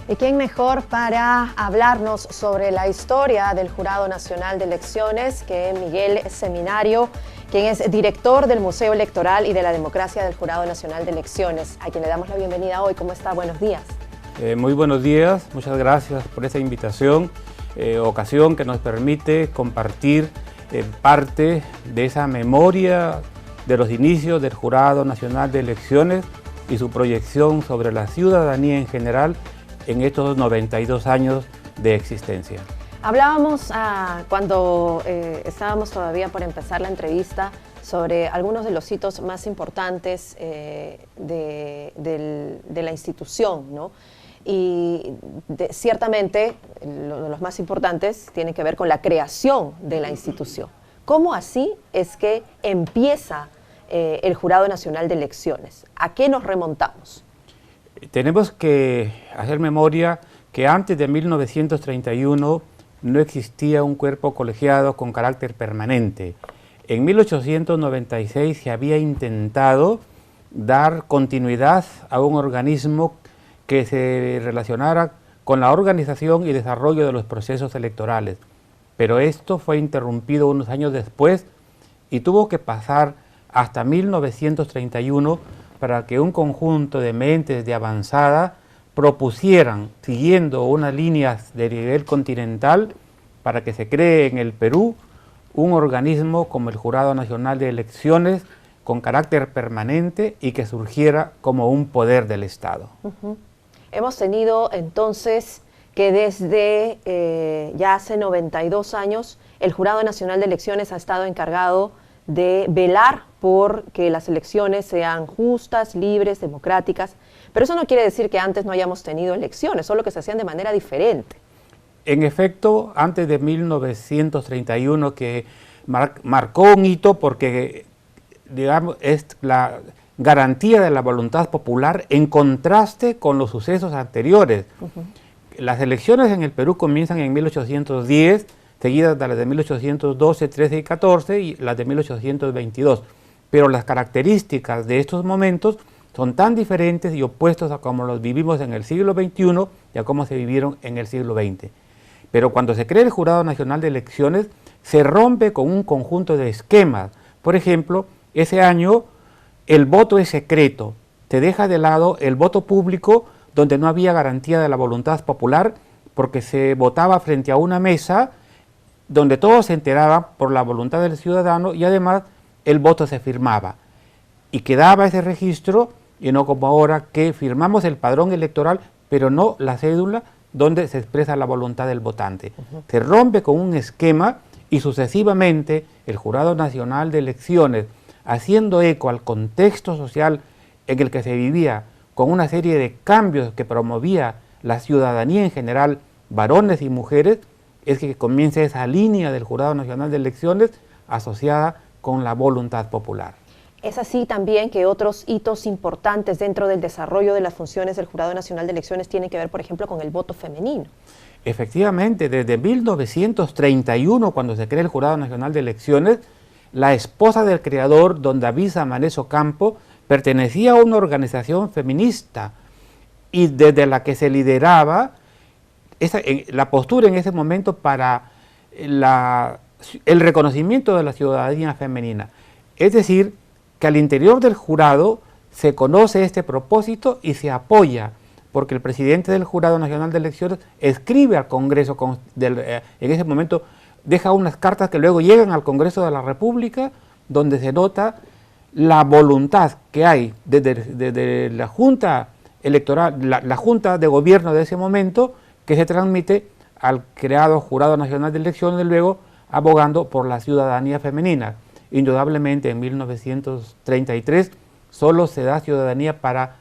¿Y quién mejor para hablarnos sobre la historia del Jurado Nacional de Elecciones que Miguel Seminario, quien es director del Museo Electoral y de la Democracia del Jurado Nacional de Elecciones, a quien le damos la bienvenida hoy? ¿Cómo está? Buenos días. Muy buenos días, muchas gracias por esta invitación, ocasión que nos permite compartir parte de esa memoria de los inicios del Jurado Nacional de Elecciones y su proyección sobre la ciudadanía en general en estos 92 años de existencia. Hablábamos cuando estábamos todavía por empezar la entrevista sobre algunos de los hitos más importantes de la institución, ¿no? Y ciertamente los más importantes tienen que ver con la creación de la institución. ¿Cómo así es que empieza el Jurado Nacional de Elecciones? ¿A qué nos remontamos? Tenemos que hacer memoria que antes de 1931 no existía un cuerpo colegiado con carácter permanente. En 1896 se había intentado dar continuidad a un organismo que se relacionara con la organización y desarrollo de los procesos electorales. Pero esto fue interrumpido unos años después y tuvo que pasar hasta 1931 para que un conjunto de mentes de avanzada propusieran, siguiendo unas líneas de nivel continental, para que se cree en el Perú un organismo como el Jurado Nacional de Elecciones con carácter permanente y que surgiera como un poder del Estado. Hemos tenido entonces que desde ya hace 92 años el Jurado Nacional de Elecciones ha estado encargado de velar por que las elecciones sean justas, libres, democráticas, pero eso no quiere decir que antes no hayamos tenido elecciones, solo que se hacían de manera diferente. En efecto, antes de 1931, que marcó un hito porque, digamos, es la garantía de la voluntad popular en contraste con los sucesos anteriores. Las elecciones en el Perú comienzan en 1810, seguidas de las de 1812, 13 y 14 y las de 1822. Pero las características de estos momentos son tan diferentes y opuestos a como los vivimos en el siglo XXI y a cómo se vivieron en el siglo XX. Pero cuando se crea el Jurado Nacional de Elecciones, se rompe con un conjunto de esquemas. Por ejemplo, ese año el voto es secreto, se deja de lado el voto público donde no había garantía de la voluntad popular porque se votaba frente a una mesa donde todos se enteraban por la voluntad del ciudadano y además el voto se firmaba. Y quedaba ese registro y no como ahora que firmamos el padrón electoral pero no la cédula donde se expresa la voluntad del votante. Se rompe con un esquema y sucesivamente el Jurado Nacional de Elecciones, haciendo eco al contexto social en el que se vivía, con una serie de cambios que promovía la ciudadanía en general, varones y mujeres, es que comienza esa línea del Jurado Nacional de Elecciones asociada con la voluntad popular. Es así también que otros hitos importantes dentro del desarrollo de las funciones del Jurado Nacional de Elecciones tienen que ver, por ejemplo, con el voto femenino. Efectivamente, desde 1931, cuando se crea el Jurado Nacional de Elecciones, la esposa del creador, don David Samanes Ocampo, pertenecía a una organización feminista y desde la que se lideraba la postura en ese momento para el reconocimiento de la ciudadanía femenina. Es decir, que al interior del jurado se conoce este propósito y se apoya, porque el presidente del Jurado Nacional de Elecciones escribe al Congreso, en ese momento deja unas cartas que luego llegan al Congreso de la República, donde se nota la voluntad que hay desde la Junta Electoral, la Junta de Gobierno de ese momento, que se transmite al creado Jurado Nacional de Elecciones, luego abogando por la ciudadanía femenina. Indudablemente en 1933 solo se da ciudadanía para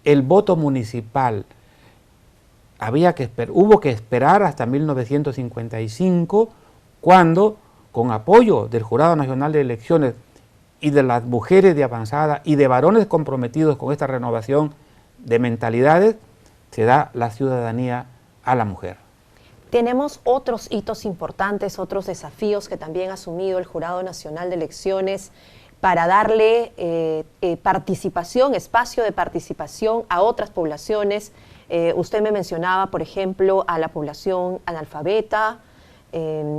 el voto municipal. Hubo que esperar hasta 1955, cuando, con apoyo del Jurado Nacional de Elecciones y de las mujeres de avanzada y de varones comprometidos con esta renovación de mentalidades, se da la ciudadanía a la mujer. Tenemos otros hitos importantes, otros desafíos que también ha asumido el Jurado Nacional de Elecciones para darle participación, espacio de participación a otras poblaciones Usted me mencionaba, por ejemplo, a la población analfabeta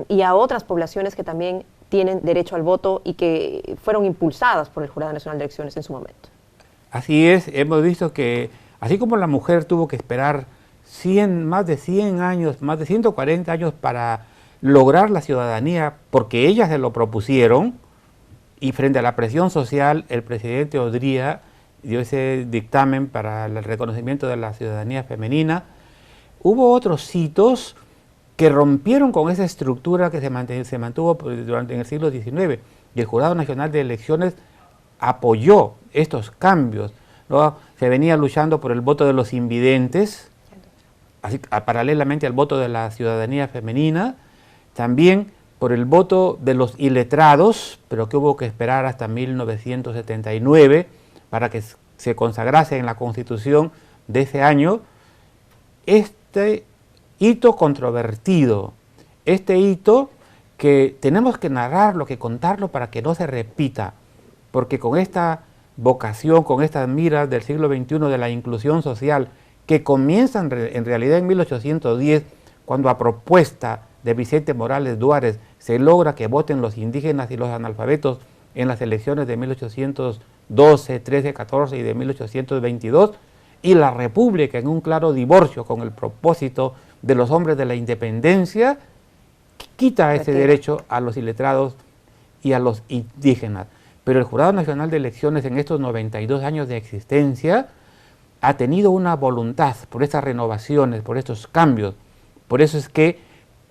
y a otras poblaciones que también tienen derecho al voto y que fueron impulsadas por el Jurado Nacional de Elecciones en su momento. Así es, hemos visto que así como la mujer tuvo que esperar más de 100 años, más de 140 años para lograr la ciudadanía, porque ellas se lo propusieron, y frente a la presión social, el presidente Odría dio ese dictamen para el reconocimiento de la ciudadanía femenina. Hubo otros hitos que rompieron con esa estructura que se mantuvo en el siglo XIX, y el Jurado Nacional de Elecciones apoyó estos cambios, ¿no? Se venía luchando por el voto de los invidentes, así, paralelamente al voto de la ciudadanía femenina, también por el voto de los iletrados, pero que hubo que esperar hasta 1979 para que se consagrase en la Constitución de ese año este hito controvertido, este hito que tenemos que narrarlo, que contarlo para que no se repita, porque con esta vocación, con estas miras del siglo XXI de la inclusión social, que comienzan en realidad en 1810, cuando a propuesta de Vicente Morales Duárez se logra que voten los indígenas y los analfabetos en las elecciones de 1812, 13, 14 y de 1822, y la República en un claro divorcio con el propósito de los hombres de la independencia, quita ese derecho a los iletrados y a los indígenas. Pero el Jurado Nacional de Elecciones en estos 92 años de existencia ha tenido una voluntad por estas renovaciones, por estos cambios. Por eso es que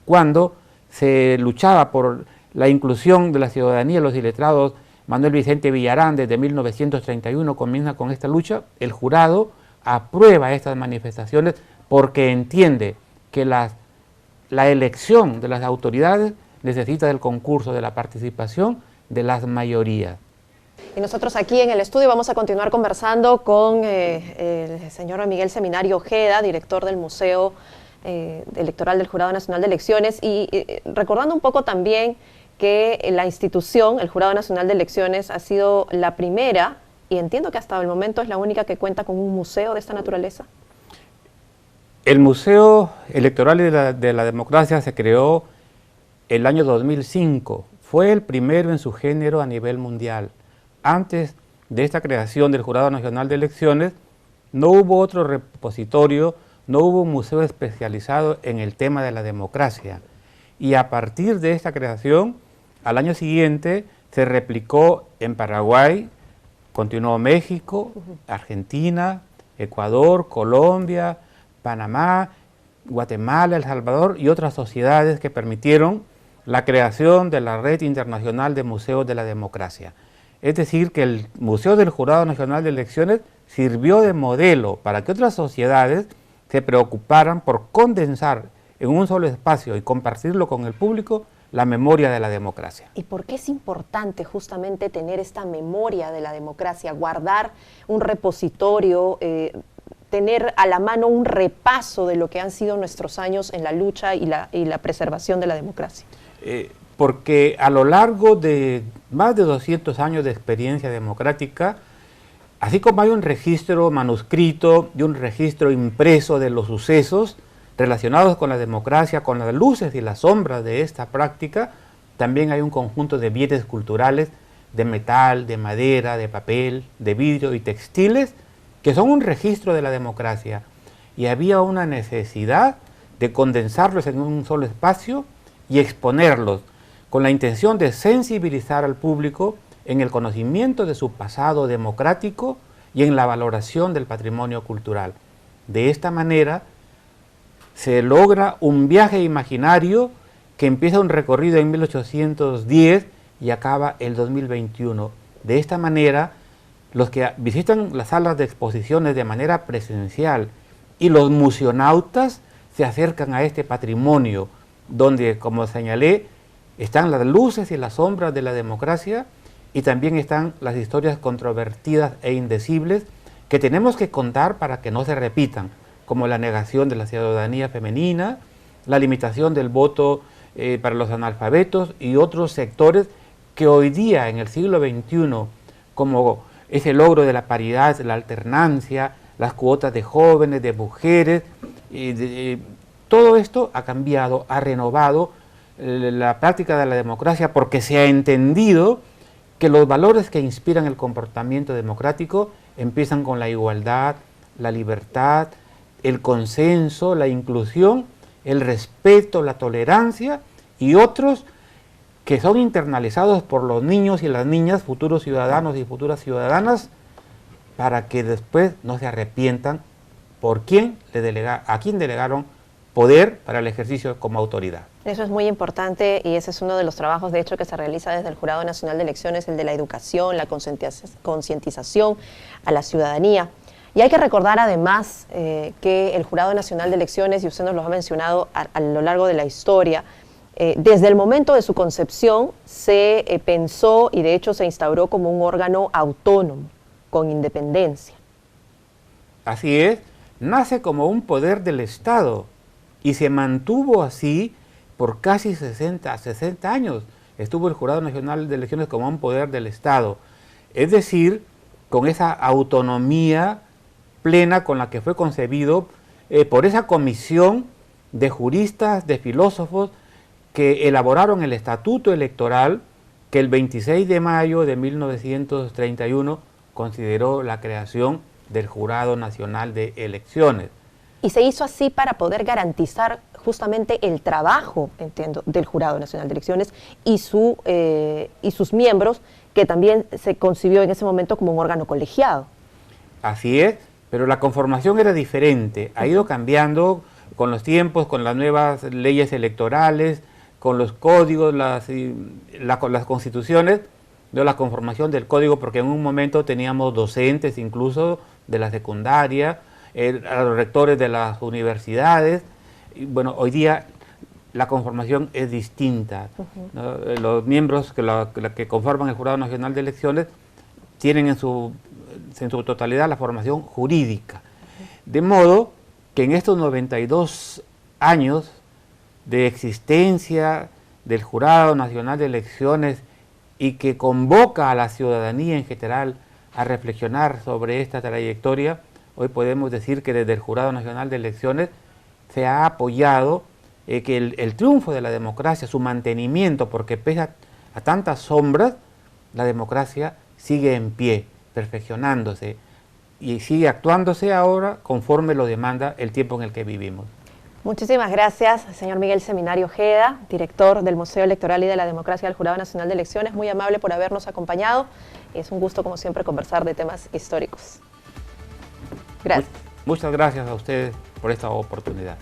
cuando se luchaba por la inclusión de la ciudadanía, los iletrados, Manuel Vicente Villarán desde 1931 comienza con esta lucha, el jurado aprueba estas manifestaciones porque entiende que la elección de las autoridades necesita del concurso, de la participación de las mayorías. Y nosotros aquí en el estudio vamos a continuar conversando con el señor Miguel Seminario Ojeda, director del Museo Electoral del Jurado Nacional de Elecciones, y recordando un poco también que la institución, el Jurado Nacional de Elecciones, ha sido la primera, y entiendo que hasta el momento es la única que cuenta con un museo de esta naturaleza. El Museo Electoral de la Democracia se creó el año 2005, fue el primero en su género a nivel mundial. Antes de esta creación del Jurado Nacional de Elecciones, no hubo otro repositorio, no hubo un museo especializado en el tema de la democracia. Y a partir de esta creación, al año siguiente se replicó en Paraguay, continuó México, Argentina, Ecuador, Colombia, Panamá, Guatemala, El Salvador y otras sociedades que permitieron la creación de la Red Internacional de Museos de la Democracia. Es decir, que el Museo del Jurado Nacional de Elecciones sirvió de modelo para que otras sociedades se preocuparan por condensar en un solo espacio y compartirlo con el público la memoria de la democracia. ¿Y por qué es importante justamente tener esta memoria de la democracia, guardar un repositorio, tener a la mano un repaso de lo que han sido nuestros años en la lucha y la preservación de la democracia? Porque a lo largo de más de 200 años de experiencia democrática, así como hay un registro manuscrito y un registro impreso de los sucesos relacionados con la democracia, con las luces y las sombras de esta práctica, también hay un conjunto de bienes culturales de metal, de madera, de papel, de vidrio y textiles, que son un registro de la democracia. Y había una necesidad de condensarlos en un solo espacio y exponerlos, con la intención de sensibilizar al público en el conocimiento de su pasado democrático y en la valoración del patrimonio cultural. De esta manera se logra un viaje imaginario que empieza un recorrido en 1810 y acaba el 2021. De esta manera, los que visitan las salas de exposiciones de manera presencial y los museonautas se acercan a este patrimonio, donde, como señalé, están las luces y las sombras de la democracia y también están las historias controvertidas e indecibles que tenemos que contar para que no se repitan, como la negación de la ciudadanía femenina, la limitación del voto para los analfabetos y otros sectores que hoy día, en el siglo XXI, como ese logro de la paridad, la alternancia, las cuotas de jóvenes, de mujeres, todo esto ha cambiado, ha renovado la práctica de la democracia porque se ha entendido que los valores que inspiran el comportamiento democrático empiezan con la igualdad, la libertad, el consenso, la inclusión, el respeto, la tolerancia y otros que son internalizados por los niños y las niñas, futuros ciudadanos y futuras ciudadanas, para que después no se arrepientan por a quién delegaron poder para el ejercicio como autoridad. Eso es muy importante y ese es uno de los trabajos, de hecho, que se realiza desde el Jurado Nacional de Elecciones, el de la educación, la concientización a la ciudadanía. Y hay que recordar además que el Jurado Nacional de Elecciones, y usted nos lo ha mencionado a lo largo de la historia, desde el momento de su concepción se pensó y de hecho se instauró como un órgano autónomo, con independencia. Así es, nace como un poder del Estado y se mantuvo así por casi 60 años. Estuvo el Jurado Nacional de Elecciones como un poder del Estado, es decir, con esa autonomía plena con la que fue concebido por esa comisión de juristas, de filósofos, que elaboraron el estatuto electoral que el 26 de mayo de 1931 consideró la creación del Jurado Nacional de Elecciones. Y se hizo así para poder garantizar justamente el trabajo, entiendo, del Jurado Nacional de Elecciones y sus miembros, que también se concibió en ese momento como un órgano colegiado. Así es, pero la conformación era diferente, ha ido cambiando con los tiempos, con las nuevas leyes electorales, con los códigos, con las constituciones, de la conformación del código, porque en un momento teníamos docentes incluso de la secundaria, a los rectores de las universidades, y bueno, hoy día la conformación es distinta. ¿No? Los miembros que conforman el Jurado Nacional de Elecciones tienen en su totalidad la formación jurídica, de modo que en estos 92 años de existencia del Jurado Nacional de Elecciones y que convoca a la ciudadanía en general a reflexionar sobre esta trayectoria, hoy podemos decir que desde el Jurado Nacional de Elecciones se ha apoyado que el triunfo de la democracia, su mantenimiento, porque pese a tantas sombras, la democracia sigue en pie, perfeccionándose y sigue actuándose ahora conforme lo demanda el tiempo en el que vivimos. Muchísimas gracias, señor Miguel Seminario Ojeda, director del Museo Electoral y de la Democracia del Jurado Nacional de Elecciones. Muy amable por habernos acompañado. Es un gusto, como siempre, conversar de temas históricos. Gracias. Muchas gracias a ustedes por esta oportunidad.